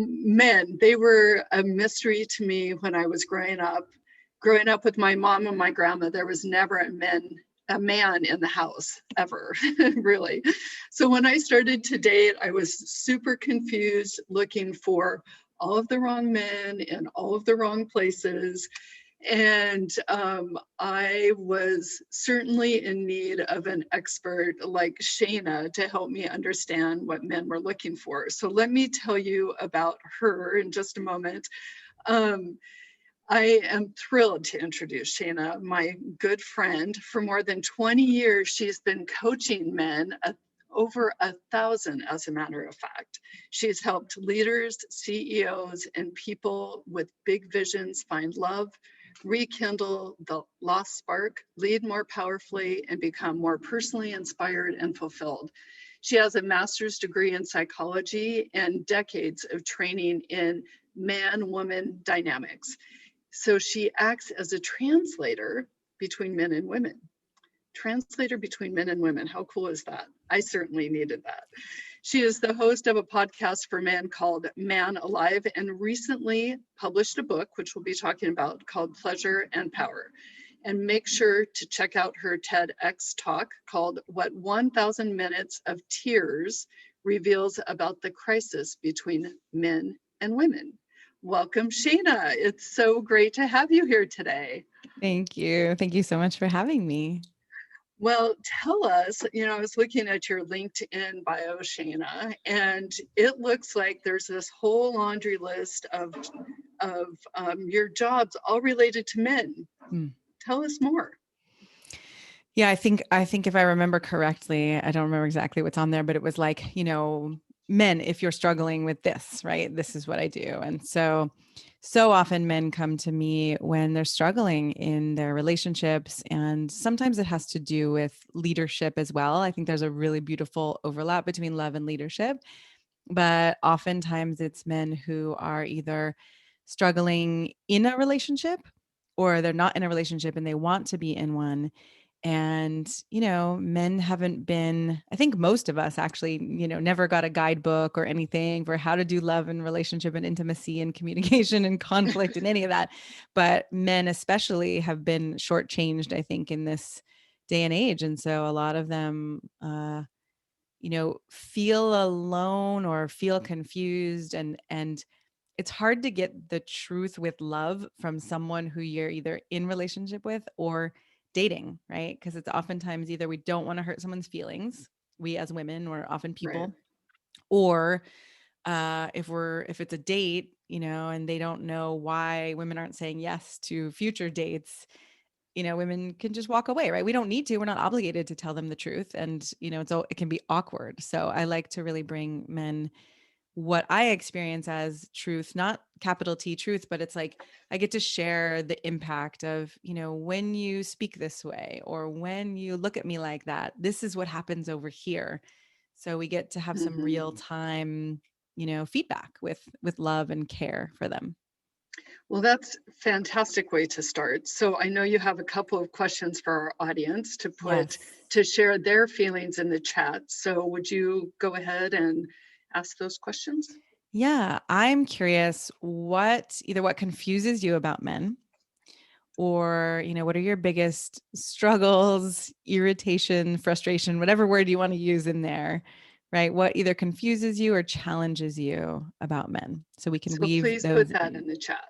Men, they were a mystery to me when I was growing up. Growing up with my mom and my grandma, there was never a man in the house ever, really. So when I started to date, I was super confused, looking for all of the wrong men in all of the wrong places. And I was certainly in need of an expert like Shayna to help me understand what men were looking for. So let me tell you about her in just a moment. Um, I am thrilled to introduce Shayna, my good friend. For more than 20 years, she's been coaching men, over 1,000, as a matter of fact. She's helped leaders, CEOs, and people with big visions find love, rekindle the lost spark, lead more powerfully, and become more personally inspired and fulfilled. She has a master's degree in psychology and decades of training in man-woman dynamics. So she acts as a translator between men and women. Translator between men and women. How cool is that? I certainly needed that. She is the host of a podcast for men called Man Alive, and recently published a book, which we'll be talking about, called Pleasure and Power. And make sure to check out her TEDx talk called What 1,000 Minutes of Tears Reveals About the Crisis Between Men and Women. Welcome, Shayna. It's so great to have you here today. Thank you. Thank you so much for having me. Well, tell us, I was looking at your LinkedIn bio, Shayna, and it looks like there's this whole laundry list of your jobs all related to men. Tell us more. Yeah, I think if I remember correctly, I don't remember exactly what's on there, but it was like, men, if you're struggling with this, right? This is what I do. And so often men come to me when they're struggling in their relationships, and sometimes it has to do with leadership as well. I think there's a really beautiful overlap between love and leadership, but oftentimes it's men who are either struggling in a relationship or they're not in a relationship and they want to be in one. And, men haven't been, I think most of us actually, never got a guidebook or anything for how to do love and relationship and intimacy and communication and conflict and any of that. But men especially have been shortchanged, I think, in this day and age. And so a lot of them, feel alone or feel confused, and it's hard to get the truth with love from someone who you're either in relationship with or dating, right? Because it's oftentimes either we don't want to hurt someone's feelings, we as women or often Right. people, or if it's a date, and they don't know why women aren't saying yes to future dates, women can just walk away, right? We don't need to. We're not obligated to tell them the truth, and it can be awkward. So I like to really bring men what I experience as truth, not capital T truth, but it's like I get to share the impact of, when you speak this way or when you look at me like that, this is what happens over here. So we get to have some Mm-hmm. real time, feedback with love and care for them. Well, that's a fantastic way to start. So I know you have a couple of questions for our audience Yes. to share their feelings in the chat. So would you go ahead and ask those questions? Yeah, I'm curious either what confuses you about men, or what are your biggest struggles, irritation, frustration, whatever word you want to use in there, right? What either confuses you or challenges you about men, so we can So weave please put those that in. in the chat.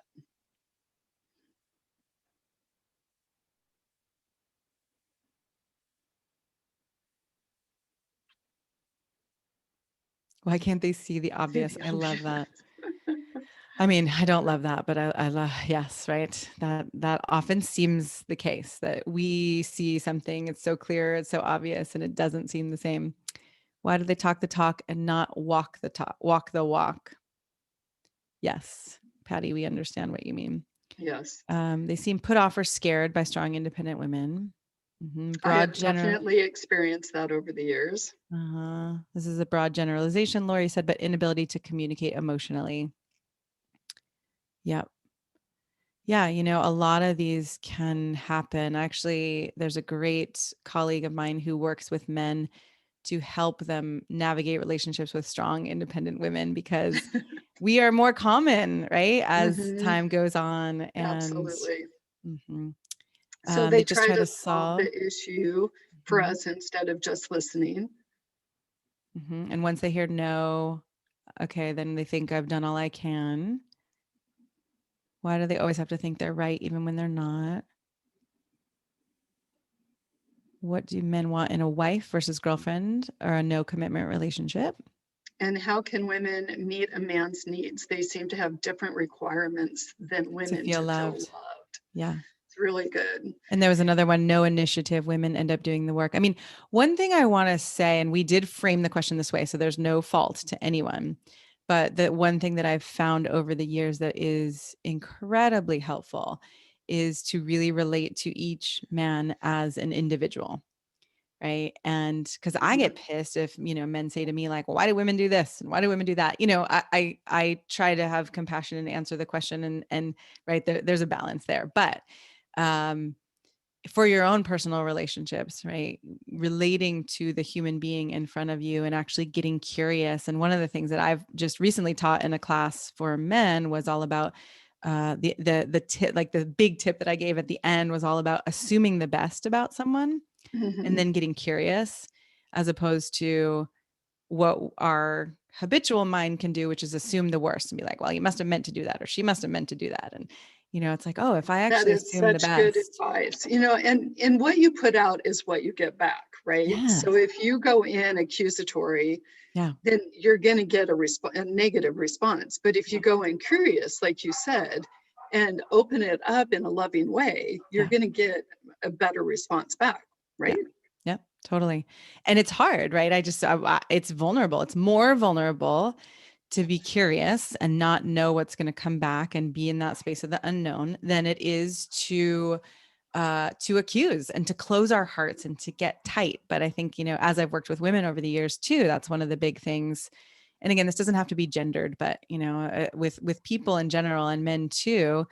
Why can't they see the obvious? The I love that. obvious. I mean, I don't love that, but I love, yes, right. That often seems the case, that we see something, it's so clear, it's so obvious, and it doesn't seem the same. Why do they talk the talk and not walk the walk? Yes, Patty, we understand what you mean. Yes, They seem put off or scared by strong, independent women. I Broad have general. definitely experienced that over the years. This is a broad generalization, Lori said, but inability to communicate emotionally. Yep. Yeah, a lot of these can happen. Actually, there's a great colleague of mine who works with men to help them navigate relationships with strong, independent women, because we are more common, right? As Hmm. time goes on, and Absolutely. mhm, So they they just try try to to solve solve. the issue for Mhm, us instead of just listening. and once they hear no, okay, then they think I've done all I can. Why do they always have to think they're right even when they're not? What do men want in a wife versus girlfriend or a no commitment relationship? And how can women meet a man's needs? They seem to have different requirements than To women feel to feel loved. loved. Yeah. It's really good. And there was another one, no initiative, women end up doing the work. I mean, one thing I want to say, and we did frame the question this way, so there's no fault to anyone. But the one thing that I've found over the years that is incredibly helpful is to really relate to each man as an individual. Right. And because I Mhm. get pissed if, men say to me, like, well, why do women do this? And why do women do that? I try to have compassion and answer the question and right there's a balance there. But um for your own personal relationships, right? Relating to the human being in front of you and actually getting curious. And one of the things that I've just recently taught in a class for men was all about the tip, like the big tip that I gave at the end was all about assuming the best about someone and Mhm. then getting curious, as opposed to what our habitual mind can do, which is assume the worst and be like, well, you must have meant to do that, or she must have meant to do that. And, it's like, oh, if I That actually is assume the such good best. advice. And what you put out is what you get back, right? Yeah. So if you go in accusatory, Yeah. then you're going to get a negative response. But if you Yeah. go in curious, like you said, and open it up in a loving way, you're Yeah. going to get a better response back, Yeah. right? Yeah. Totally. And it's hard, right? It's vulnerable. It's more vulnerable to be curious and not know what's going to come back and be in that space of the unknown than it is to accuse and to close our hearts and to get tight. But I think, as I've worked with women over the years too, that's one of the big things. And again, this doesn't have to be gendered, but with people in general and men too.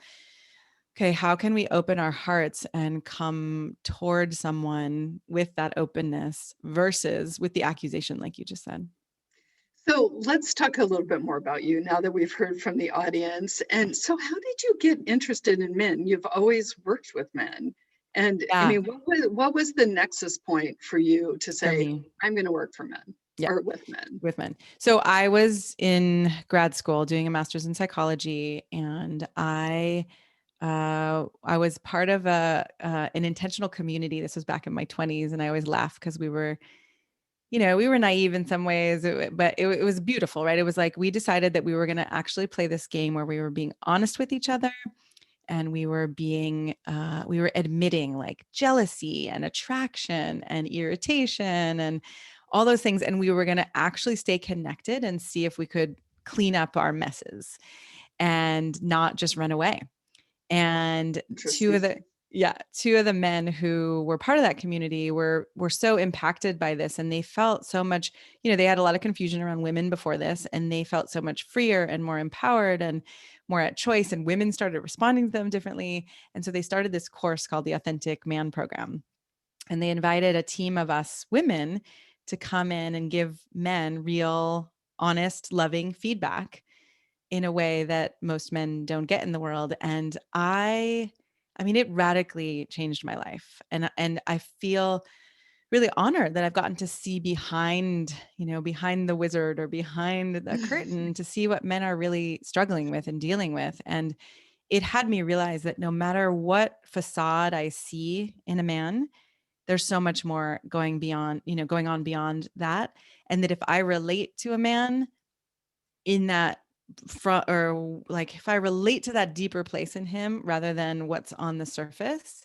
Okay, how can we open our hearts and come toward someone with that openness versus with the accusation, like you just said? So let's talk a little bit more about you now that we've heard from the audience. And so, how did you get interested in men? You've always worked with men. And I Yeah, mean, what was the nexus point for you to for say, me. I'm going to work for men Yeah, or with men? with men. So I was in grad school doing a master's in psychology, and I was part of an intentional community. This was back in my 20s, and I always laugh because we were naive in some ways, but it was beautiful, right? It was like we decided that we were going to actually play this game where we were being honest with each other, and we were admitting like jealousy and attraction and irritation and all those things, and we were going to actually stay connected and see if we could clean up our messes and not just run away. And two of Interesting. the yeah, two of the men who were part of that community were so impacted by this, and they felt so much, they had a lot of confusion around women before this, and they felt so much freer and more empowered and more at choice, and women started responding to them differently. And so they started this course called the Authentic Man Program. And they invited a team of us women to come in and give men real, honest, loving feedback in a way that most men don't get in the world. And I mean, it radically changed my life. And I feel really honored that I've gotten to see behind the wizard or behind the curtain to see what men are really struggling with and dealing with. And it had me realize that no matter what facade I see in a man, there's so much more going on beyond that. And that if I relate to a man in that front, or like if I relate to that deeper place in him rather than what's on the surface,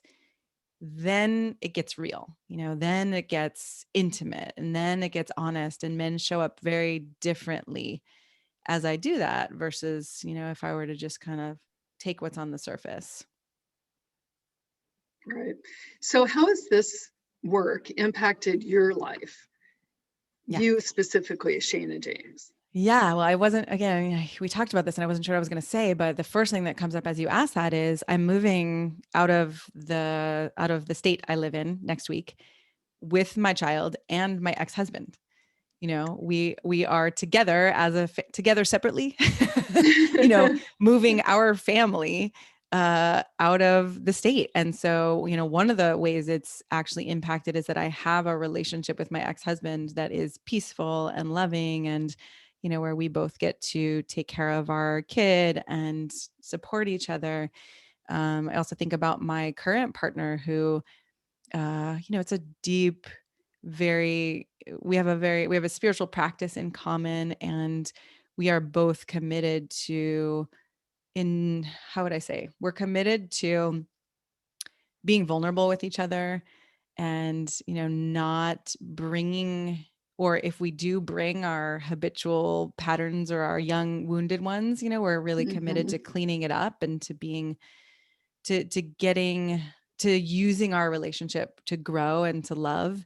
then it gets real, then it gets intimate, and then it gets honest, and men show up very differently as I do that versus, if I were to just kind of take what's on the surface. Right. So, how has this work impacted your life? Yeah. You specifically, Shana James. Yeah, well, I wasn't again, we talked about this and I wasn't sure what I was going to say, but the first thing that comes up as you ask that is I'm moving out of the state I live in next week with my child and my ex-husband. we are together as together separately, moving our family out of the state. And so, one of the ways it's actually impacted is that I have a relationship with my ex-husband that is peaceful and loving, and where we both get to take care of our kid and support each other. I also think about my current partner who, it's a deep, we have a spiritual practice in common, and we are both committed to, how would I say, we're committed to being vulnerable with each other, and, not bringing, or if we do bring our habitual patterns or our young wounded ones, we're really committed to cleaning it up and to being, to getting, to using our relationship to grow and to love,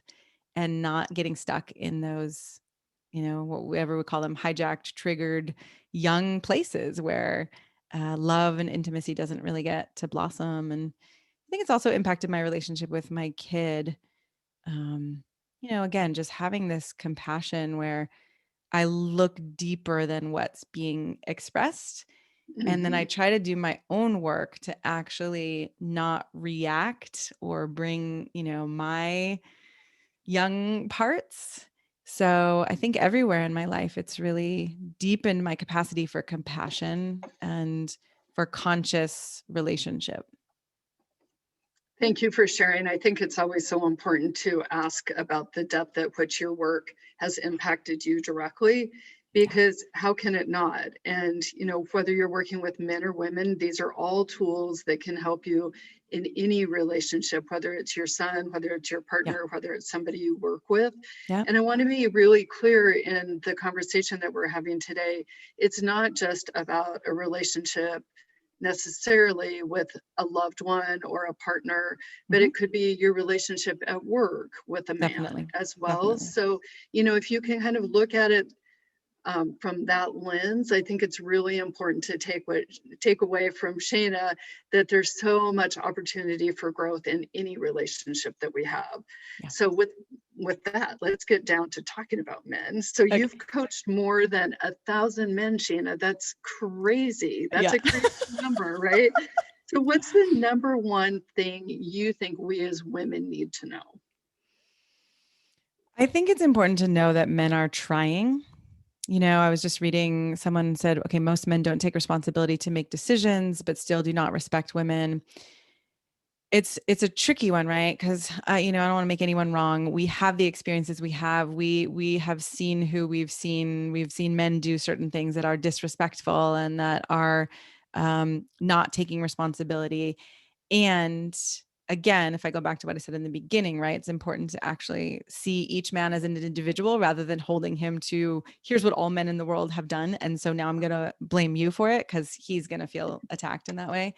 and not getting stuck in those, whatever we call them, hijacked, triggered young places where love and intimacy doesn't really get to blossom. And I think it's also impacted my relationship with my kid. Again, just having this compassion where I look deeper than what's being expressed. And then I try to do my own work to actually not react or bring, my young parts. So I think everywhere in my life, it's really deepened my capacity for compassion and for conscious relationship. Thank you for sharing. I think it's always so important to ask about the depth at which your work has impacted you directly, because how can it not? And, whether you're working with men or women, these are all tools that can help you in any relationship, whether it's your son, whether it's your Yeah. partner, whether it's somebody you work with. Yeah. And I want to be really clear in the conversation that we're having today. It's not just about a relationship necessarily with a loved one or a partner, but it could be your relationship at work with a man Definitely. as well. Definitely. So, if you can kind of look at it from that lens, I think it's really important to take away from Shayna that there's so much opportunity for growth in any relationship that we have. Yeah. So with that, let's get down to talking about men. So you've coached more than 1,000 men, Shayna. That's crazy. That's Yeah. a crazy number, right? So what's the number one thing you think we as women need to know? I think it's important to know that men are trying. I was just reading, someone said, okay, most men don't take responsibility to make decisions, but still do not respect women. It's a tricky one, right? Because I don't want to make anyone wrong. We have the experiences we have. We have seen who we've seen. We've seen men do certain things that are disrespectful and that are not taking responsibility. And again, if I go back to what I said in the beginning, right, it's important to actually see each man as an individual rather than holding him to, here's what all men in the world have done, and so now I'm going to blame you for it because he's going to feel attacked in that way.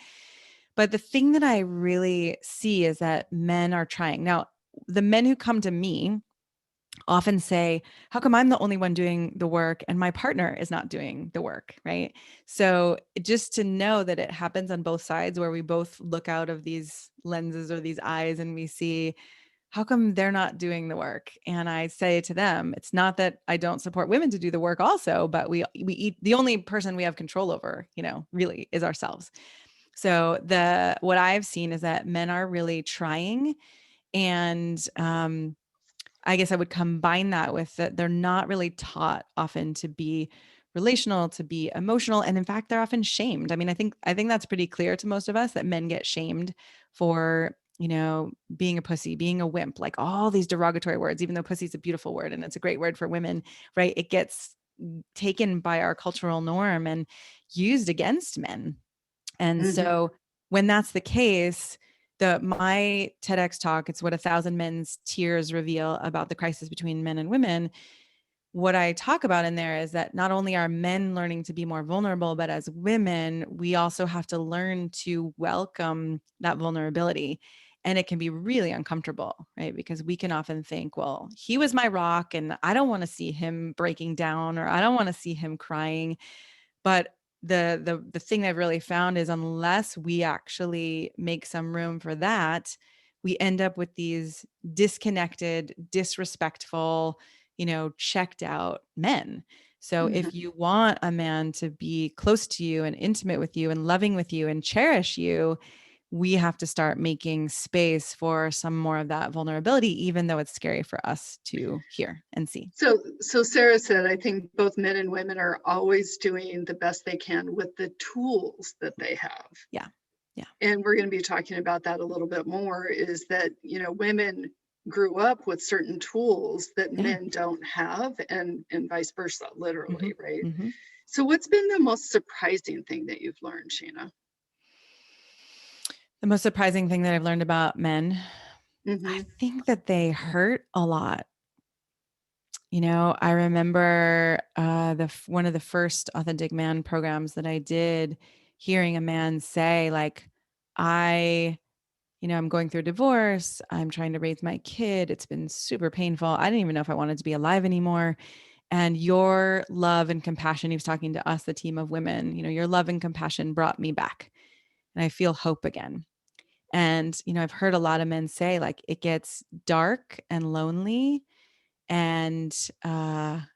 But the thing that I really see is that men are trying. Now, the men who come to me often say, how come I'm the only one doing the work and my partner is not doing the work, right? So just to know that it happens on both sides, where we both look out of these lenses or these eyes and we see, how come they're not doing the work? And I say to them, it's not that I don't support women to do the work also, but we eat, the only person we have control over, really is ourselves. So what I've seen is that men are really trying, and I guess I would combine that with that they're not really taught often to be relational, to be emotional, and in fact, they're often shamed. I mean, I think that's pretty clear to most of us that men get shamed for, being a pussy, being a wimp, like all these derogatory words, even though pussy is a beautiful word and it's a great word for women, right? It gets taken by our cultural norm and used against men. And so when that's the case, my TEDx talk, it's what 1,000 men's tears reveal about the crisis between men and women. What I talk about in there is that not only are men learning to be more vulnerable, but as women, we also have to learn to welcome that vulnerability. And it can be really uncomfortable, right? Because we can often think, well, he was my rock and I don't want to see him breaking down, or I don't want to see him crying. But the thing I've really found is, unless we actually make some room for that, we end up with these disconnected, disrespectful, checked out men. So if Mhm. you want a man to be close to you and intimate with you and loving with you and cherish you, we have to start making space for some more of that vulnerability, even though it's scary for us to hear and see. So Sarah said, I think both men and women are always doing the best they can with the tools that they have. Yeah. Yeah. And we're going to be talking about that a little bit more, is that, women grew up with certain tools that Yeah. men don't have, and vice versa, Hmm. literally, right? Hmm. So what's been the most surprising thing that you've learned, Shayna? The most surprising thing that I've learned about men, I Mm-hmm. think that they hurt a lot. I remember one of the first Authentic Man programs that I did, hearing a man say, like, I'm going through a divorce. I'm trying to raise my kid. It's been super painful. I didn't even know if I wanted to be alive anymore. And your love and compassion, he was talking to us, the team of women, your love and compassion brought me back. And I feel hope again. And, I've heard a lot of men say, like, it gets dark and lonely, and they're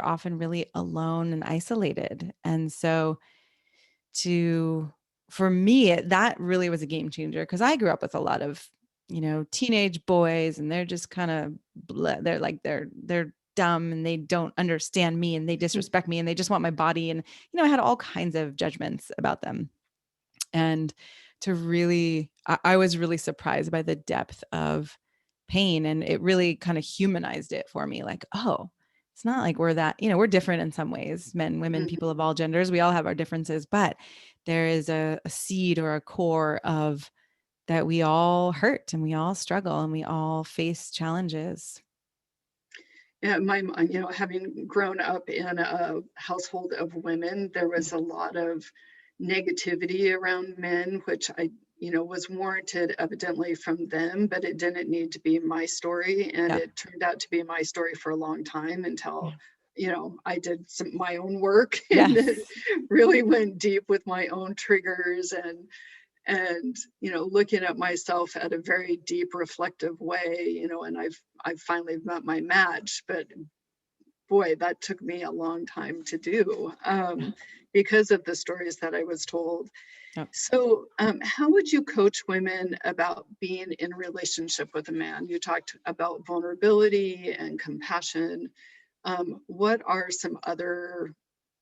often really alone and isolated. And so to for me, that really was a game changer, because I grew up with a lot of teenage boys, and they're just kind of they're dumb, and they don't understand me, and they disrespect me, and they just want my body. And I had all kinds of judgments about them. And I was really surprised by the depth of pain, and it really kind of humanized it for me. Like, oh, it's not like we're different in some ways, men, women, Mm-hmm. people of all genders. We all have our differences, but there is a seed or a core of that we all hurt, and we all struggle, and we all face challenges. Yeah, having grown up in a household of women, there Yeah. was a lot of negativity around men, which was warranted evidently from them, but it didn't need to be my story. And Yeah. it turned out to be my story for a long time Yeah. until, I did my own work and Yes. then really went deep with my own triggers, and looking at myself at a very deep reflective way, and I've finally met my match. But boy, that took me a long time to do, because of the stories that I was told. Yep. So how would you coach women about being in a relationship with a man? You talked about vulnerability and compassion. What are some other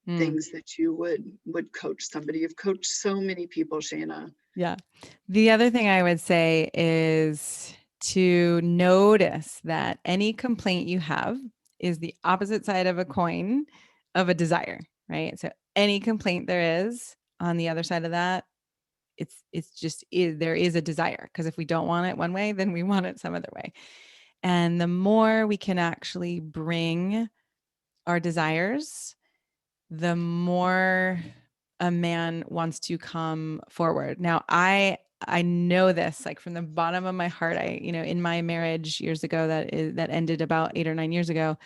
Mm. things that you would coach somebody? You've coached so many people, Shayna. Yeah. The other thing I would say is to notice that any complaint you have is the opposite side of a coin of a desire, right? So any complaint there is on the other side of that, it's just there is a desire, because if we don't want it one way, then we want it some other way. And the more we can actually bring our desires, the more a man wants to come forward. Now, I know this, like, from the bottom of my heart. In my marriage years ago, that ended about 8 or 9 years ago,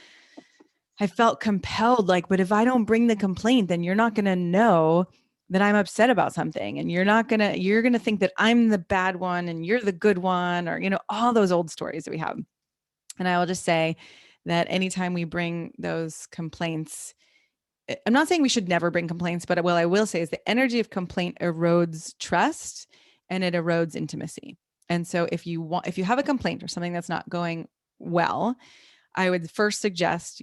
I felt compelled, like, but if I don't bring the complaint, then you're not going to know that I'm upset about something, and you're going to think that I'm the bad one and you're the good one, or all those old stories that we have. And I will just say that anytime we bring those complaints, I'm not saying we should never bring complaints, but what I will say is the energy of complaint erodes trust, and it erodes intimacy. And so if you have a complaint or something that's not going well, I would first suggest,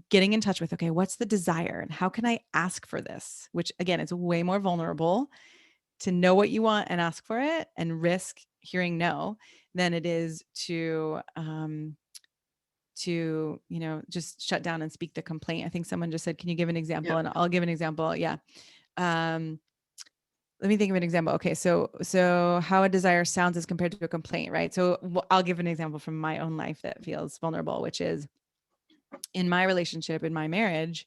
getting in touch with, okay, what's the desire and how can I ask for this? Which, again, is way more vulnerable to know what you want and ask for it and risk hearing no than it is to just shut down and speak the complaint. I think someone just said, can you give an example? Yep. And I'll give an example. Yeah. um Let me think of an example. Okay, so how a desire sounds as compared to a complaint, right? So I'll give an example from my own life that feels vulnerable, which is in my relationship, in my marriage.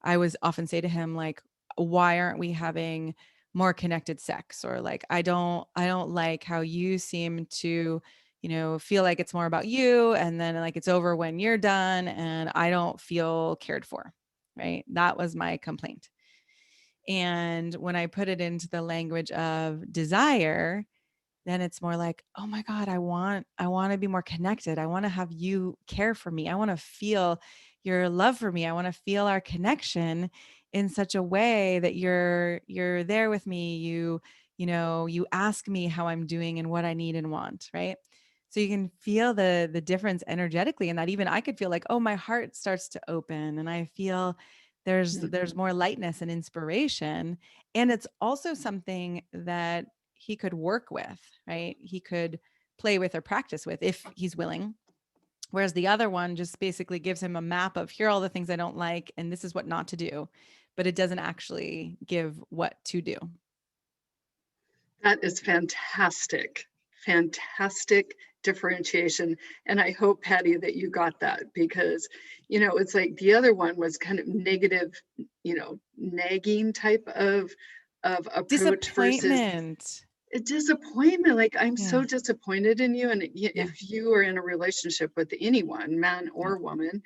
I was often say to him, like, why aren't we having more connected sex? Or like, I don't like how you seem to, feel like it's more about you, and then like it's over when you're done, and I don't feel cared for. Right? That was my complaint. And when I put it into the language of desire, then it's more like, oh my God, I want to be more connected. I want to have you care for me. I want to feel your love for me. I want to feel our connection in such a way that you're there with me. You ask me how I'm doing and what I need and want, right? So you can feel the difference energetically, and that even I could feel like, oh, my heart starts to open and I feel there's Mhm. more lightness and inspiration. And it's also something that he could work with, right? He could play with or practice with if he's willing. Whereas the other one just basically gives him a map of, here are all the things I don't like, and this is what not to do, but it doesn't actually give what to do. That is fantastic. Fantastic differentiation. And I hope, Patty, that you got that because, it's like the other one was kind of negative, nagging type of approach versus Disappointment. a disappointment. Like, I'm Yeah. so disappointed in you. And Yeah. if you are in a relationship with anyone, man Yeah. or woman,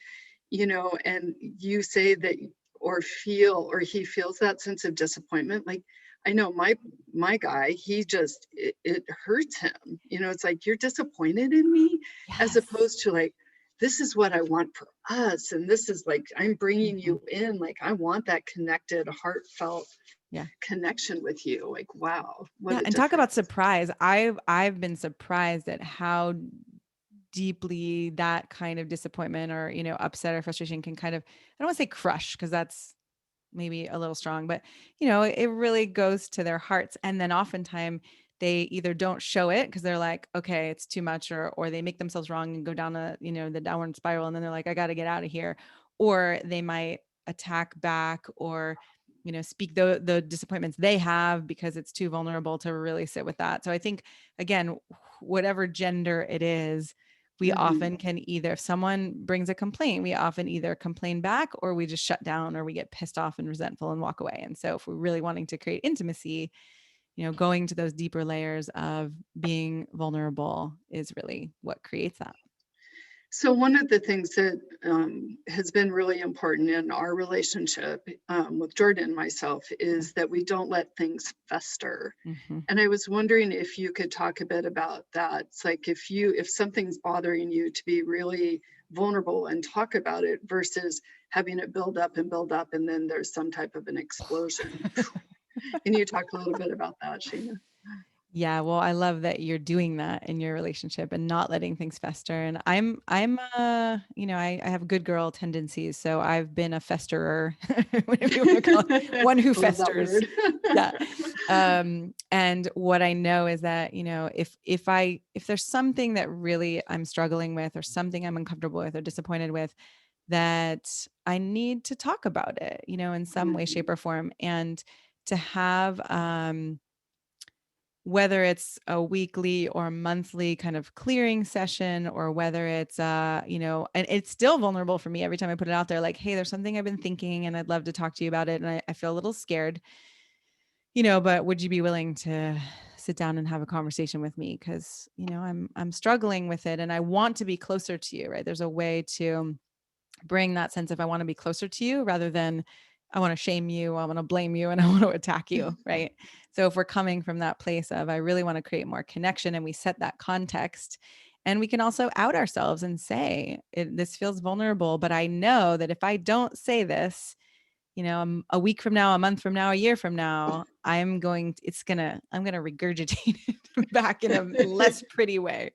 and you say that or feel or he feels that sense of disappointment, like I know my guy, he just it hurts him. It's like you're disappointed in me as Yes. opposed to like this is what I want for us and this is like I'm bringing Mhm. you in like I want that connected heartfelt Yeah. connection with you. Like wow, what Yeah. a And talk about difference. surprise. I've been surprised at how deeply that kind of disappointment or, upset or frustration can kind of, I don't want to say crush because that's maybe a little strong, but it really goes to their hearts. And then oftentimes they either don't show it because they're like, okay, it's too much, or they make themselves wrong and go down the downward spiral. And then they're like, I got to get out of here. Or they might attack back or, speak the disappointments they have because it's too vulnerable to really sit with that. So I think, again, whatever gender it is, we Mhm. often can either, if someone brings a complaint, we often either complain back or we just shut down or we get pissed off and resentful and walk away. And so if we're really wanting to create intimacy, going to those deeper layers of being vulnerable is really what creates that. So one of the things that has been really important in our relationship with Jordan and myself Yeah. is that we don't let things fester. Mm-hmm. And I was wondering if you could talk a bit about that. It's like if something's bothering you to be really vulnerable and talk about it versus having it build up and then there's some type of an explosion. Can you talk a little bit about that, Shayna? Yeah, well, I love that you're doing that in your relationship and not letting things fester. And I have good girl tendencies, so I've been a festerer, whatever you want to call it, I one who love that festers. word. Yeah. And what I know is that, if there's something that really I'm struggling with or something I'm uncomfortable with or disappointed with, that I need to talk about it, in some way, shape, Mhm. or form. And to have whether it's a weekly or monthly kind of clearing session, or whether it's and it's still vulnerable for me every time I put it out there, like, hey, there's something I've been thinking and I'd love to talk to you about it. And I feel a little scared, but would you be willing to sit down and have a conversation with me? Because, I'm struggling with it and I want to be closer to you, right? There's a way to bring that sense of I want to be closer to you rather than I want to shame you, I want to blame you, and I want to attack you, right? So if we're coming from that place of I really want to create more connection and we set that context, and we can also out ourselves and say this feels vulnerable, but I know that if I don't say this, a week from now, a month from now, a year from now, I'm gonna regurgitate it back in a less pretty way.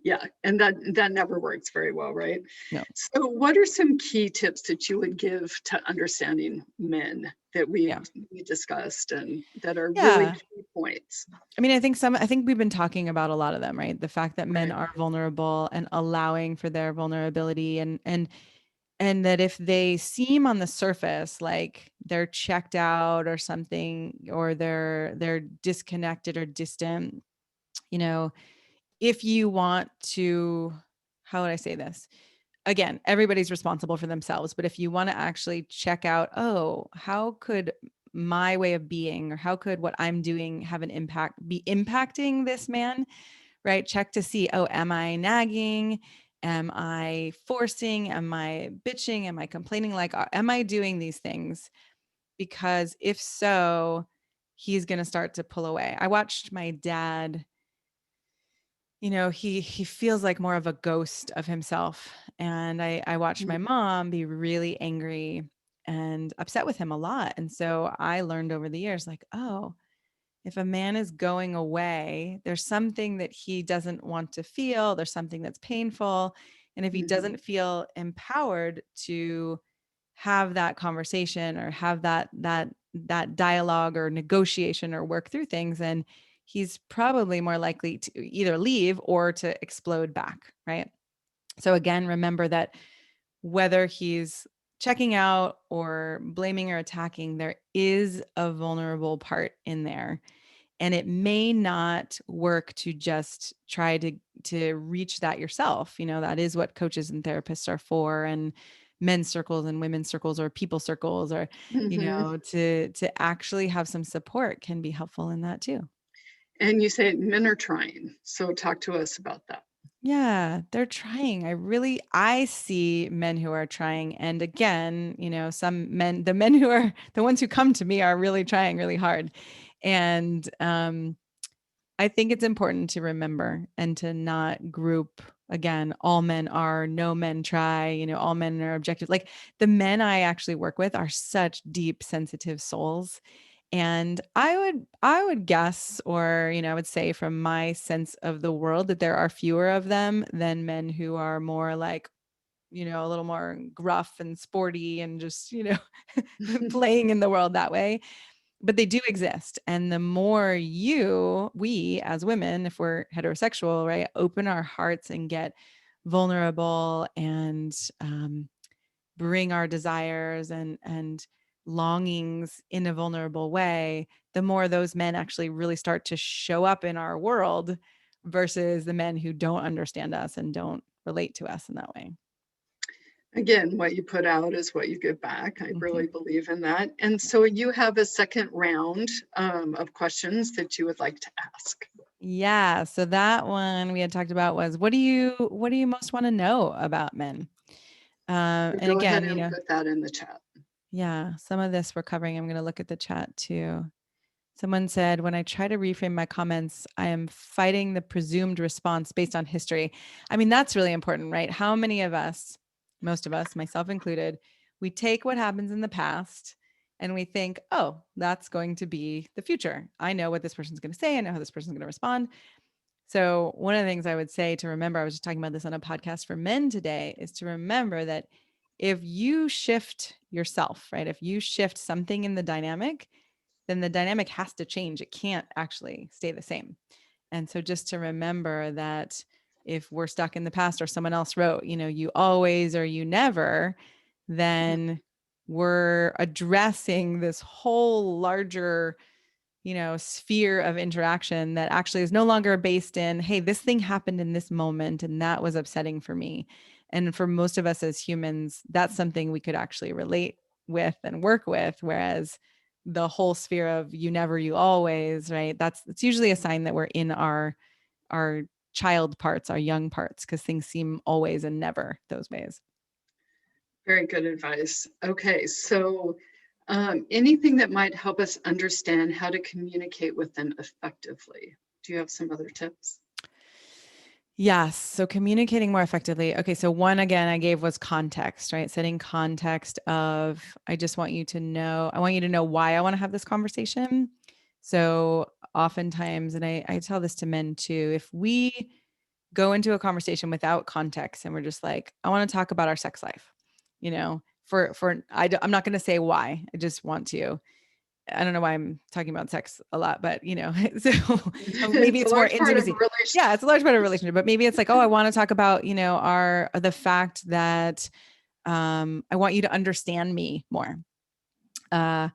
Yeah, and that never works very well, right? No. So what are some key tips that you would give to understanding men that Yeah. we discussed and that are really Yeah. key points? I mean, I think we've been talking about a lot of them, right? The fact that men Right. are vulnerable and allowing for their vulnerability, and that if they seem on the surface like they're checked out or something, or they're disconnected or distant, you know, if you want to, how would I say this? Again, everybody's responsible for themselves, but if you want to actually check out, oh, how could my way of being or how could what I'm doing have an impact, be impacting this man, right? Check to see, oh, am I nagging? Am I forcing? Am I bitching? Am I complaining? Like, am I doing these things? Because if so, he's going to start to pull away. I watched my dad he feels like more of a ghost of himself. And I watched my mom be really angry and upset with him a lot. And so I learned over the years, like, oh, if a man is going away, there's something that he doesn't want to feel, there's something that's painful. And if he Mm-hmm. doesn't feel empowered to have that conversation or have that dialogue or negotiation or work through things, then he's probably more likely to either leave or to explode back, right? So again, remember that whether he's checking out or blaming or attacking, there is a vulnerable part in there, and it may not work to just try to reach that yourself. That is what coaches and therapists are for, and men's circles and women's circles or people circles, or Mm-hmm. to actually have some support can be helpful in that too. And you say men are trying. So talk to us about that. Yeah, they're trying. I see men who are trying. And again, some men, the men who are the ones who come to me are really trying really hard. And I think it's important to remember and to not group, again, all men are, no men try, all men are objective. Like, the men I actually work with are such deep, sensitive souls. And I would guess, or, I would say from my sense of the world, that there are fewer of them than men who are more like, a little more gruff and sporty and just, playing in the world that way. But they do exist. And the more we as women, if we're heterosexual, right, open our hearts and get vulnerable and bring our desires and longings in a vulnerable way, the more those men actually really start to show up in our world versus the men who don't understand us and don't relate to us in that way. Again, what you put out is what you get back. I Mhm. really believe in that. And so you have a second round of questions that you would like to ask. Yeah. So that one we had talked about was, what do you most want to know about men? So And go ahead again, and put that in the chat. yeah, some of this we're covering. I'm going to look at the chat too. Someone said, when I try to reframe my comments, I am fighting the presumed response based on history. I mean, that's really important, right? How many of us, most of us, myself included, we take what happens in the past and we think, oh, that's going to be the future. I know what this person's going to say. I know how this person's going to respond. So, one of the things I would say to remember, I was just talking about this on a podcast for men today, is to remember that if you shift yourself, right, if you shift something in the dynamic, then the dynamic has to change. It can't actually stay the same. And so, just to remember that if we're stuck in the past or someone else wrote, you always or you never, then we're addressing this whole larger sphere of interaction that actually is no longer based in, hey, this thing happened in this moment and that was upsetting for me. And for most of us as humans, that's something we could actually relate with and work with. Whereas the whole sphere of you never, you always, right? It's usually a sign that we're in our child parts, our young parts, because things seem always and never those ways. Very good advice. Okay, so anything that might help us understand how to communicate with them effectively. Do you have some other tips? Yes. So communicating more effectively. Okay. So one again I gave was context, right? Setting context of, I just want you to know, I want you to know why I want to have this conversation. So oftentimes, and I tell this to men too, if we go into a conversation without context and we're just like, I want to talk about our sex life, I'm not going to say why. I just want to. I don't know why I'm talking about sex a lot, but so maybe It's a it's more large part of a intimacy. relationship. Yeah, it's a large part of a relationship, but maybe it's like, oh, I want to talk about, the fact that I want you to understand me more. Uh,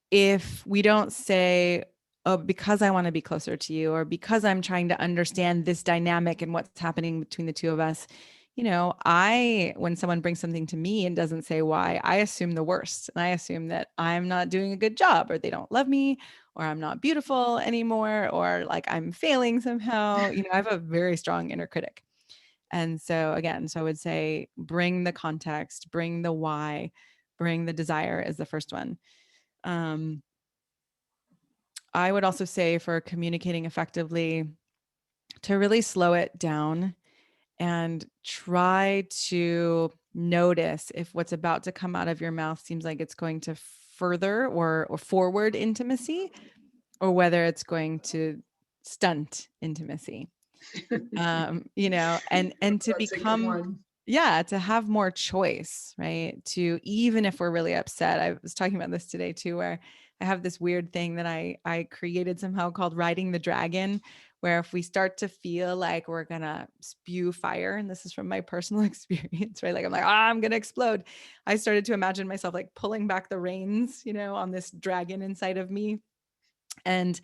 if we don't say, oh, because I want to be closer to you, or because I'm trying to understand this dynamic and what's happening between the two of us, when someone brings something to me and doesn't say why, I assume the worst. And I assume that I'm not doing a good job, or they don't love me, or I'm not beautiful anymore, or like I'm failing somehow. I have a very strong inner critic. And so again, I would say bring the context, bring the why, bring the desire is the first one. Um, I would also say, for communicating effectively, to really slow it down and try to notice if what's about to come out of your mouth seems like it's going to further or forward intimacy, or whether it's going to stunt intimacy. And to That's a good become, one. yeah, to have more choice, right? To, even if we're really upset. I was talking about this today too, where I have this weird thing that I created somehow called riding the dragon, where if we start to feel like we're gonna spew fire, and this is from my personal experience, right? Like I'm like, I'm gonna explode. I started to imagine myself like pulling back the reins, on this dragon inside of me. And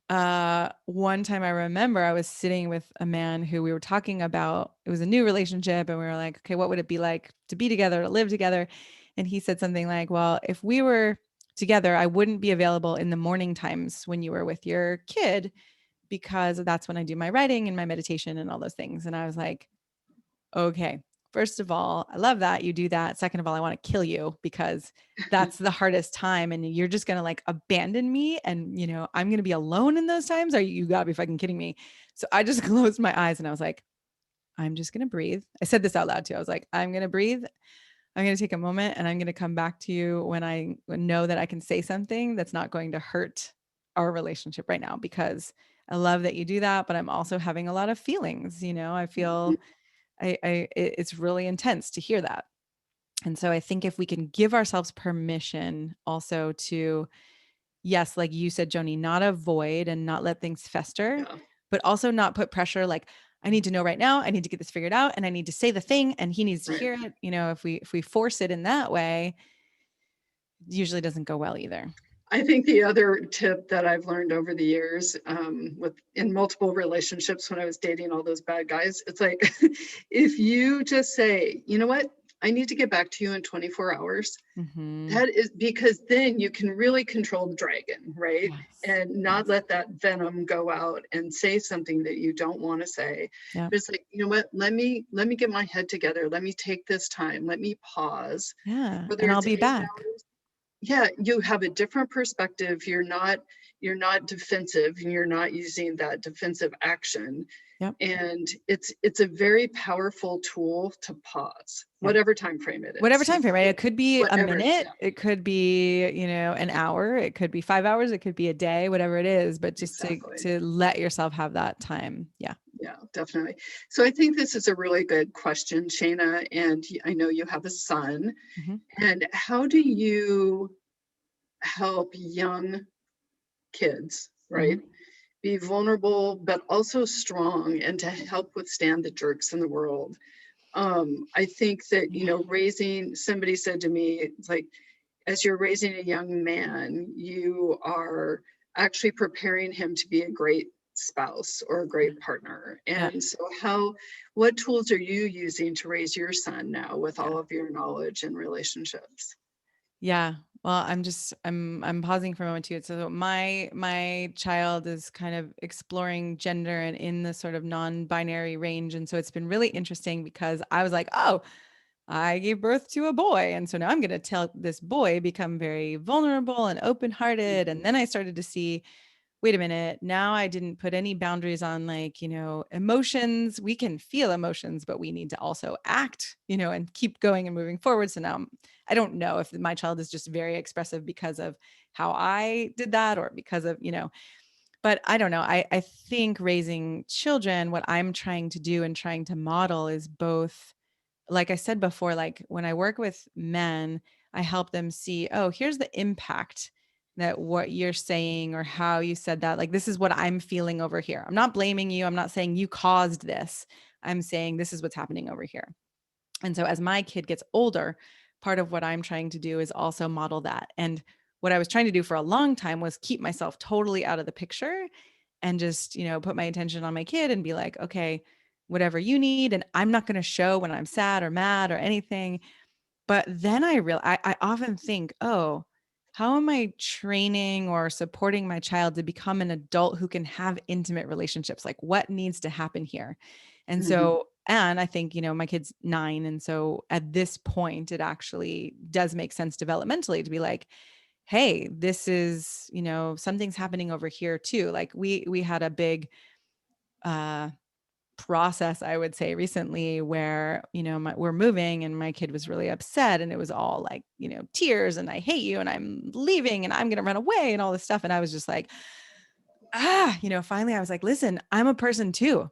one time I remember I was sitting with a man who we were talking about, it was a new relationship, and we were like, okay, what would it be like to be together, to live together? And he said something like, well, if we were together, I wouldn't be available in the morning times when you were with your kid, because that's when I do my writing and my meditation and all those things. And I was like, okay, first of all, I love that you do that. Second of all, I want to kill you, because that's the hardest time. And you're just going to like abandon me. And, I'm going to be alone in those times. You got to be fucking kidding me. So I just closed my eyes and I was like, I'm just going to breathe. I said this out loud too. I was like, I'm going to breathe. I'm going to take a moment and I'm going to come back to you when I know that I can say something that's not going to hurt our relationship right now, because I love that you do that, but I'm also having a lot of feelings. I Mhm. feel it's really intense to hear that. And so I think if we can give ourselves permission also to, yes, like you said, Joni, not avoid and not let things fester, Yeah. but also not put pressure like, I need to know right now, I need to get this figured out, and I need to say the thing and he needs to Right. hear it. If we force it in that way, it usually doesn't go well either. I think the other tip that I've learned over the years, with in multiple relationships when I was dating all those bad guys, it's like if you just say, you know what, I need to get back to you in 24 hours. Mm-hmm. That is because then you can really control the dragon, right? Yes. And not Yes. let that venom go out and say something that you don't want to say. Yeah. But it's like, you know what, let me get my head together. Let me take this time. Let me pause. Yeah. Whether And I'll it's be 8 hours, back. yeah, you have a different perspective. You're not defensive, and you're not using that defensive action. Yep. And it's a very powerful tool to pause, Yep. whatever time frame it Whatever is. time frame, right? It could be a Whatever, minute, yeah, it could be, an hour, it could be 5 hours, it could be a day, whatever it is, but just to exactly. to let yourself have that time. Yeah. Yeah, definitely. So I think this is a really good question, Shayna, and I know you have a son. Mhm. And how do you help young kids, right, Mhm. be vulnerable but also strong, and to help withstand the jerks in the world? I think that, Yeah. raising, somebody said to me, it's like, as you're raising a young man, you are actually preparing him to be a great spouse or a great partner. Yeah. And so what tools are you using to raise your son now with Yeah. all of your knowledge and relationships? Yeah. Well, I'm pausing for a moment too. So my child is kind of exploring gender and in the sort of non-binary range. And so it's been really interesting because I was like, oh, I gave birth to a boy. And so now I'm going to tell this boy become very vulnerable and open-hearted. And then I started to see, wait a minute, now I didn't put any boundaries on like, emotions. We can feel emotions, but we need to also act, and keep going and moving forward. So now I don't know if my child is just very expressive because of how I did that, or because of, but I don't know. I think raising children, what I'm trying to do and trying to model is both, like I said before, like when I work with men, I help them see, oh, here's the impact that what you're saying or how you said that, like, this is what I'm feeling over here. I'm not blaming you. I'm not saying you caused this. I'm saying this is what's happening over here. And so as my kid gets older, part of what I'm trying to do is also model that. And what I was trying to do for a long time was keep myself totally out of the picture and just, put my attention on my kid and be like, okay, whatever you need. And I'm not going to show when I'm sad or mad or anything. But then I often think, oh, how am I training or supporting my child to become an adult who can have intimate relationships? Like, what needs to happen here? And Mhm. so, and I think, my kid's 9. And so at this point, it actually does make sense developmentally to be like, hey, this is, something's happening over here too. Like we had a big uh, process, I would say, recently where, we're moving and my kid was really upset and it was all like, tears and I hate you and I'm leaving and I'm going to run away and all this stuff. And I was just like, finally I was like, listen, I'm a person too.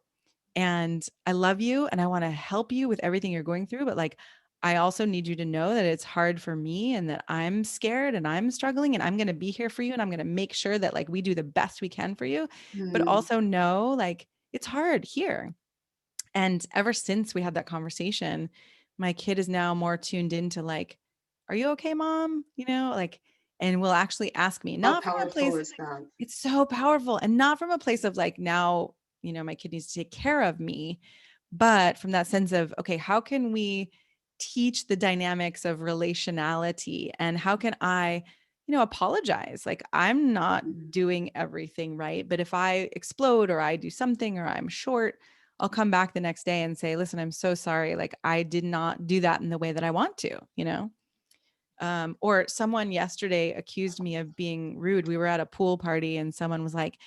And I love you and I want to help you with everything you're going through. But like, I also need you to know that it's hard for me and that I'm scared and I'm struggling and I'm going to be here for you. And I'm going to make sure that like we do the best we can for you, but Mm, also know like it's hard here. And ever since we had that conversation, my kid is now more tuned into like, are you okay, mom? Like, and will actually ask me, how not from a powerful place, is that? it's so powerful, and not from a place of like, now, my kid needs to take care of me, but from that sense of, okay, how can we teach the dynamics of relationality and how can I, apologize? Like, I'm not Mm, doing everything right, but if I explode or I do something or I'm short, I'll come back the next day and say, listen, I'm so sorry. Like, I did not do that in the way that I want to. Or someone yesterday accused me of being rude. We were at a pool party and someone was like,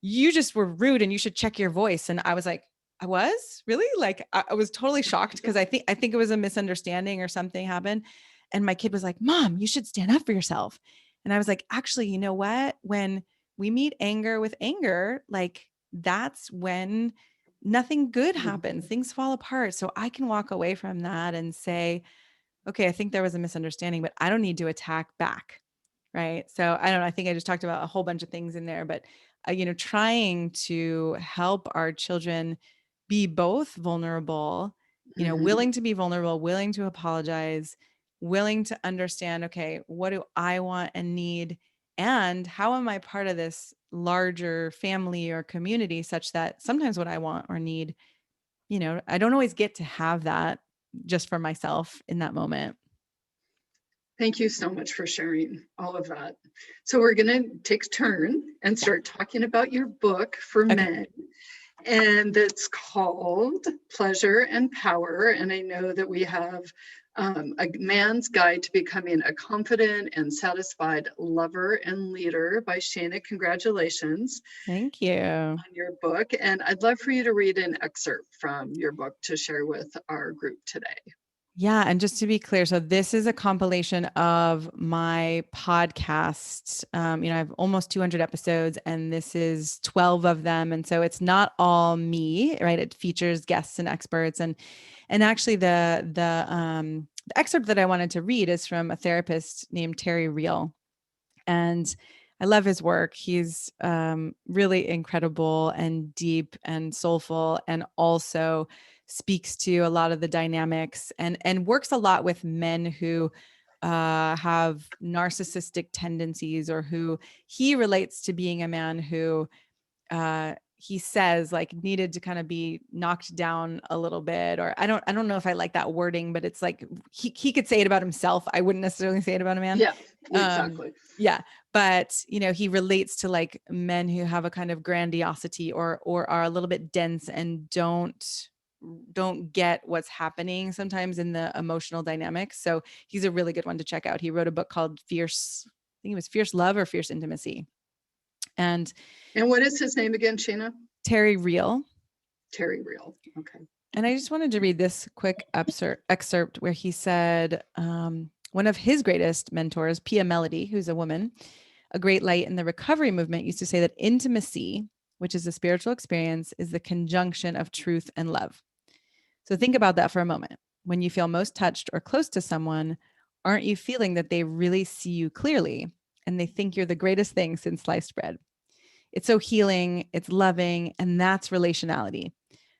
you just were rude and you should check your voice. And I was like, I was really like, I was totally shocked because I think it was a misunderstanding or something happened. And my kid was like, Mom, you should stand up for yourself. And I was like, actually, you know what? When we meet anger with anger, like that's when nothing good happens. mhm. Things fall apart. So I can walk away from that and say, okay, I think there was a misunderstanding, but I don't need to attack back. Right. So I don't know. I think I just talked about a whole bunch of things in there, but, trying to help our children be both vulnerable, Mhm. willing to be vulnerable, willing to apologize, willing to understand, okay, what do I want and need? And how am I part of this larger family or community such that sometimes what I want or need, I don't always get to have that just for myself in that moment. Thank you so much for sharing all of that. So we're going to take a turn and Yeah. start talking about your book for Okay. men. And it's called Pleasure and Power. And I know that we have a man's guide to becoming a confident and satisfied lover and leader by Shayna. Congratulations Thank you. on your book. And I'd love for you to read an excerpt from your book to share with our group today. Yeah. And just to be clear, so this is a compilation of my podcast. I have almost 200 episodes and this is 12 of them. And so it's not all me, right? It features guests and experts. And actually the excerpt that I wanted to read is from a therapist named Terry Real. And I love his work. He's really incredible and deep and soulful, and also speaks to a lot of the dynamics and works a lot with men who have narcissistic tendencies, or who he relates to being a man who he says like needed to kind of be knocked down a little bit, or I don't know if I like that wording, but it's like he could say it about himself. I wouldn't necessarily say it about a man. Yeah, um exactly. yeah, but he relates to like men who have a kind of grandiosity, or are a little bit dense and don't get what's happening sometimes in the emotional dynamics. So he's a really good one to check out. He wrote a book called Fierce, I think it was Fierce Love or Fierce Intimacy. And And what is his name again, Shayna? Terry Real. Terry Real. Okay. And I just wanted to read this quick excerpt where he said, one of his greatest mentors, Pia Melody, who's a woman, a great light in the recovery movement, used to say that intimacy, which is a spiritual experience, is the conjunction of truth and love. So think about that for a moment. When you feel most touched or close to someone, aren't you feeling that they really see you clearly and they think you're the greatest thing since sliced bread? It's so healing, it's loving, and that's relationality.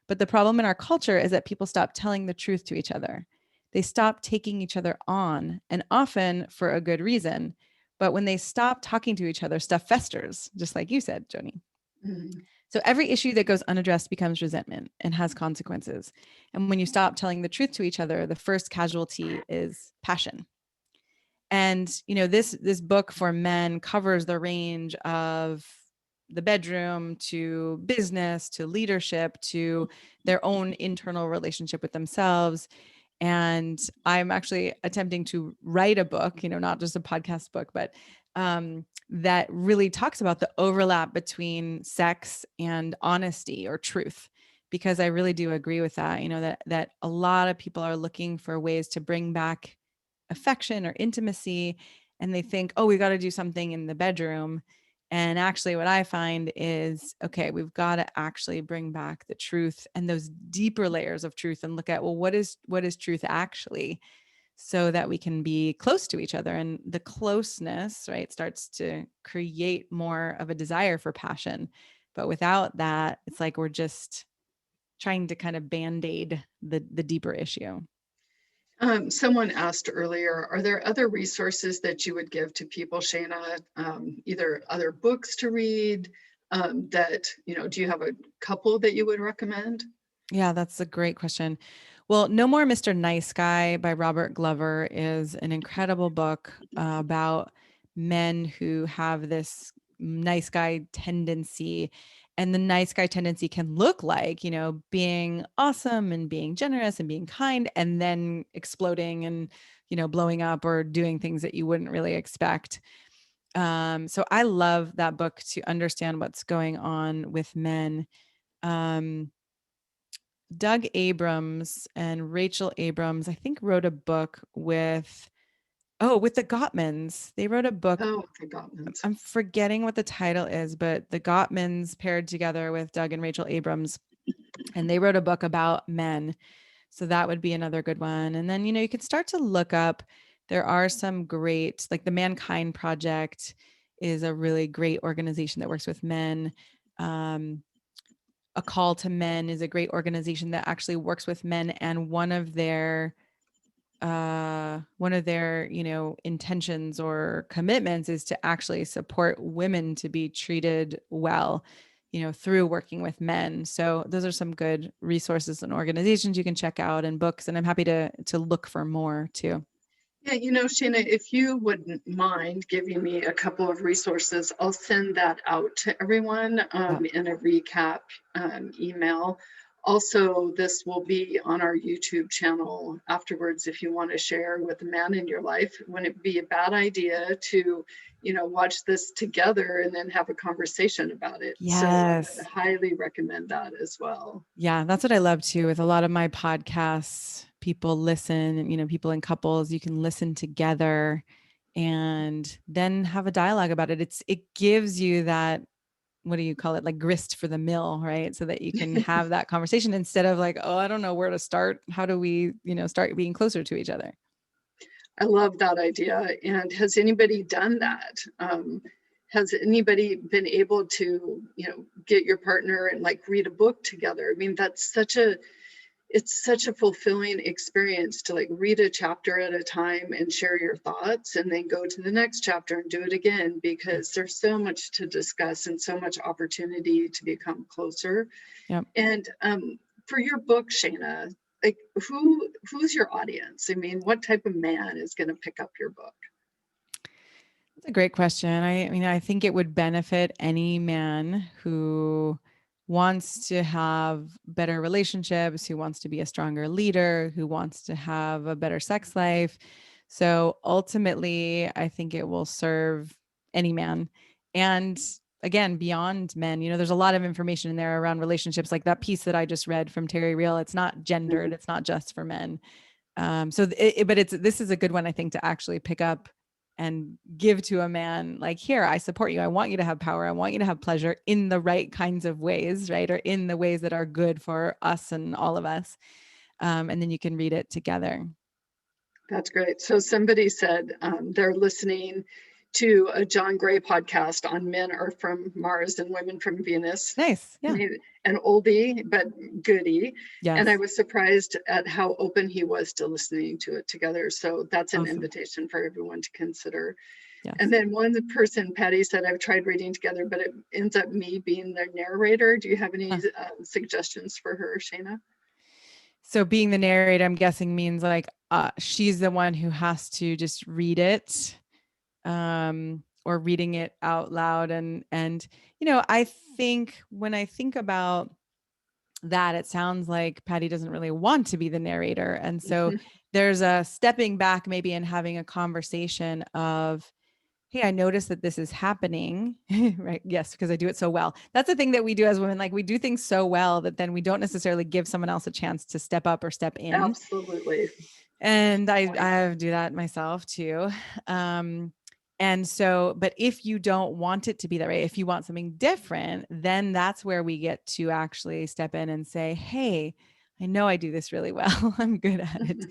But the problem in our culture is that people stop telling the truth to each other. They stop taking each other on, and often for a good reason. But when they stop talking to each other, stuff festers, just like you said, Joni. Mhm. So every issue that goes unaddressed becomes resentment and has consequences. And when you stop telling the truth to each other, the first casualty is passion. And this book for men covers the range of the bedroom to business to leadership to their own internal relationship with themselves. And I'm actually attempting to write a book, not just a podcast book, but that really talks about the overlap between sex and honesty or truth, because I really do agree with that, that a lot of people are looking for ways to bring back affection or intimacy, and they think, oh, we got to do something in the bedroom. And actually what I find is, okay, we've got to actually bring back the truth and those deeper layers of truth, and look at, well, what is truth actually, so that we can be close to each other. And the closeness, right, starts to create more of a desire for passion. But without that, it's like we're just trying to kind of band-aid the deeper issue. Someone asked earlier, are there other resources that you would give to people, Shayna? Either other books to read that, do you have a couple that you would recommend? Yeah, that's a great question. Well, No More Mr. Nice Guy by Robert Glover is an incredible book about men who have this nice guy tendency. And the nice guy tendency can look like, being awesome and being generous and being kind, and then exploding and, blowing up or doing things that you wouldn't really expect. So I love that book to understand what's going on with men. Um, Doug Abrams and Rachel Abrams, I think, wrote a book with the Gottmans. They wrote a book. Oh, the Gottmans. I'm forgetting what the title is, but the Gottmans paired together with Doug and Rachel Abrams, and they wrote a book about men. So that would be another good one. And then, you can start to look up. There are some great, like the Mankind Project is a really great organization that works with men. A Call to Men is a great organization that actually works with men, and one of their intentions or commitments is to actually support women to be treated well, through working with men. So those are some good resources and organizations you can check out, and books, and I'm happy to look for more too. Yeah, Shayna, if you wouldn't mind giving me a couple of resources, I'll send that out to everyone Yeah. in a recap email. Also, this will be on our YouTube channel afterwards if you want to share with the man in your life. Wouldn't it be a bad idea to, watch this together and then have a conversation about it? So I would Yes. highly recommend that as well. Yeah, that's what I love too. With a lot of my podcasts, people listen, people in couples, you can listen together and then have a dialogue about it. It gives you that, what do you call it? Like grist for the mill, right? So that you can have that conversation instead of like, oh, I don't know where to start. How do we, start being closer to each other? I love that idea. And has anybody done that? Has anybody been able to, get your partner and like read a book together? I mean, it's such a fulfilling experience to like read a chapter at a time and share your thoughts, and then go to the next chapter and do it again, because there's so much to discuss and so much opportunity to become closer. Yep. And for your book, Shayna, like who's your audience? I mean, what type of man is going to pick up your book? That's a great question. I mean, I think it would benefit any man who wants to have better relationships, who wants to be a stronger leader, who wants to have a better sex life. So ultimately, I think it will serve any man. And again, beyond men, there's a lot of information in there around relationships, like that piece that I just read from Terry Real. It's not gendered, it's not just for men. But this is a good one, I think, to actually pick up and give to a man, like, here, I support you. I want you to have power. I want you to have pleasure in the right kinds of ways, right? Or in the ways that are good for us and all of us. And then you can read it together. That's great. So somebody said they're listening to a John Gray podcast on men are from Mars and women from Venus. Nice. I Yeah. mean, an oldie, but goodie. And I Yes. was surprised at how open he was to listening to it together. So that's an Awesome. invitation for everyone to consider. And Yes. then one person, Patty, said, I've tried reading together, but it ends up me being the narrator. Do you have any Huh. suggestions for her, Shayna? So being the narrator, I'm guessing, means like she's the one who has to just read it, or reading it out loud. And I think when I think about that, it sounds like Patty doesn't really want to be the narrator. And so there's a stepping back maybe and having a conversation of, hey, I noticed that this is happening. Right. Yes, because I do it so well. That's the thing that we do as women. Like we do things so well that then we don't necessarily give someone else a chance to step up or step in. Absolutely. And Point. I do that myself too. Um, and so, but if you don't want it to be that way, if you want something different, then that's where we get to actually step in and say, hey, I know I do this really well. I'm good at it.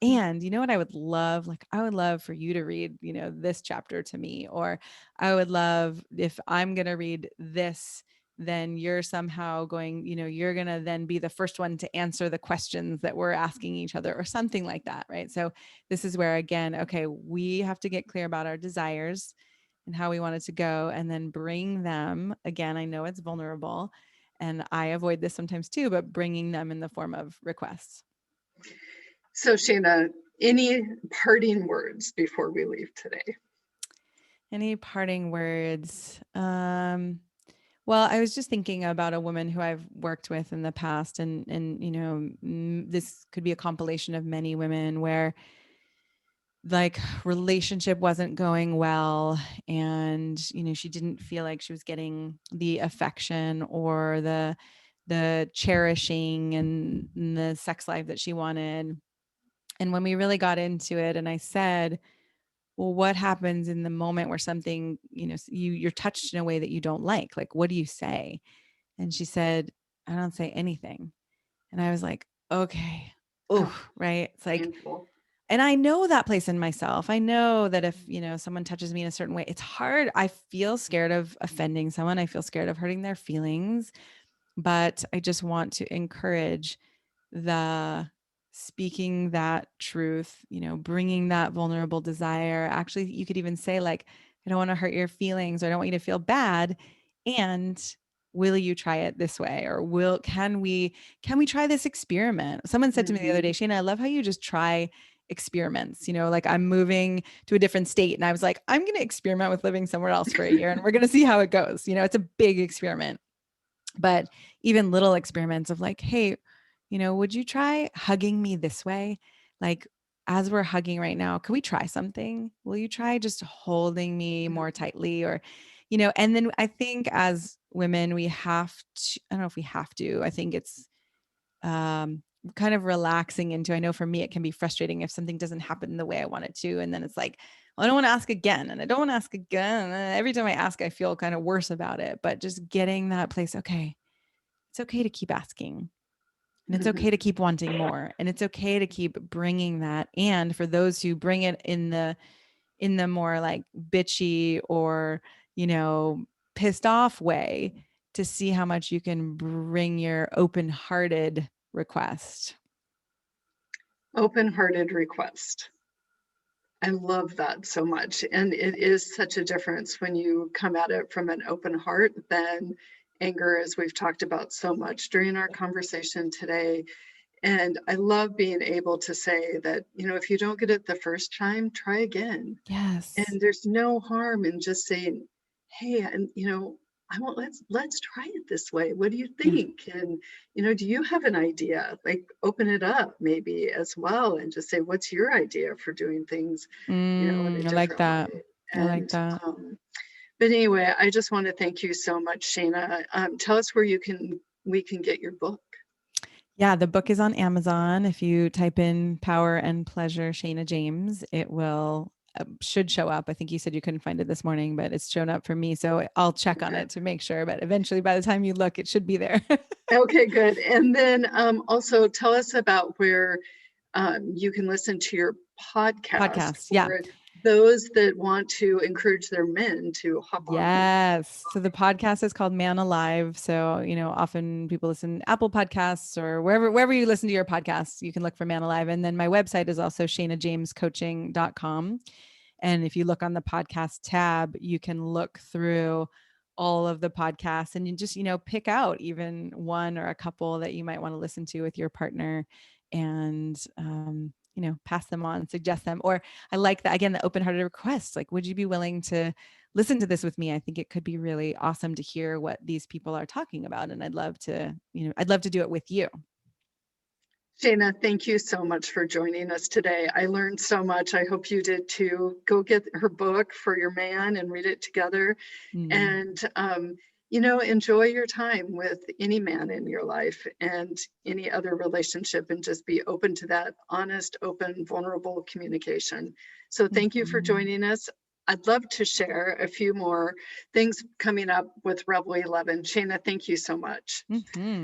And you know what I would love? Like, I would love for you to read, this chapter to me, or I would love if I'm going to read this, then you're somehow going, you're going to then be the first one to answer the questions that we're asking each other or something like that. Right. So this is where, again, okay, we have to get clear about our desires and how we want it to go and then bring them. Again, I know it's vulnerable and I avoid this sometimes too, but bringing them in the form of requests. So Shayna, any parting words before we leave today? Any parting words? Well, I was just thinking about a woman who I've worked with in the past, and this could be a compilation of many women where like relationship wasn't going well, and she didn't feel like she was getting the affection or the cherishing and the sex life that she wanted. And when we really got into it, and I said, well, what happens in the moment where something, you're touched in a way that you don't like, what do you say? And she said, I don't say anything. And I was like, okay. Oh, Oh, right. It's like, painful. and I know that place in myself. I know that if, someone touches me in a certain way, it's hard. I feel scared of offending someone. I feel scared of hurting their feelings, but I just want to encourage the speaking that truth, bringing that vulnerable desire. Actually, you could even say, like, I don't want to hurt your feelings, or I don't want you to feel bad. And will you try it this way? Or can we try this experiment? Someone said to me the other day, Shayna, I love how you just try experiments. Like I'm moving to a different state and I was like, I'm going to experiment with living somewhere else for a year and we're going to see how it goes. It's a big experiment. But even little experiments of like, hey, would you try hugging me this way? Like, as we're hugging right now, could we try something? Will you try just holding me more tightly? Or, and then I think as women, we have to, I don't know if we have to, I think it's kind of relaxing into, I know for me, it can be frustrating if something doesn't happen the way I want it to. And then it's like, well, I don't want to ask again. And I don't want to ask again. And every time I ask, I feel kind of worse about it. But just getting that place, okay, it's okay to keep asking. And it's okay to keep wanting more. And it's okay to keep bringing that. And for those who bring it in the more like bitchy or, pissed off way, to see how much you can bring your open-hearted request. Open-hearted request. I love that so much. And it is such a difference when you come at it from an open heart than anger, as we've talked about so much during our conversation today. And I love being able to say that, if you don't get it the first time, try again. Yes. And there's no harm in just saying, hey, and I want let's try it this way. What do you Yeah. think? And do you have an idea? Like open it up maybe as well and just say, what's your idea for doing things, in a I like different that. way? I like And that. but anyway, I just want to thank you so much, Shayna. Tell us where we can get your book. Yeah, the book is on Amazon. If you type in Power and Pleasure Shana James, it will should show up. I think you said you couldn't find it this morning, but it's shown up for me. So I'll check on Okay. it to make sure. But eventually, by the time you look, it should be there. Okay, good. And then also tell us about where you can listen to your podcast Podcast. Yeah. for those that want to encourage their men to hop on. Yes. So the podcast is called Man Alive. So, often people listen to Apple Podcasts or wherever you listen to your podcasts, you can look for Man Alive. And then my website is also shanajamescoaching.com. And if you look on the podcast tab, you can look through all of the podcasts and you just, pick out even one or a couple that you might want to listen to with your partner and, pass them on, suggest them. Or I like that, again, the open-hearted request. Like, would you be willing to listen to this with me? I think it could be really awesome to hear what these people are talking about. And I'd love to do it with you. Shayna, thank you so much for joining us today. I learned so much. I hope you did too. Go get her book for your man and read it together. Mm. And, enjoy your time with any man in your life and any other relationship, and just be open to that honest, open, vulnerable communication. So thank you for Mhm. joining us. I'd love to share a few more things coming up with Rebel 11. Shayna, thank you so much. Mhm.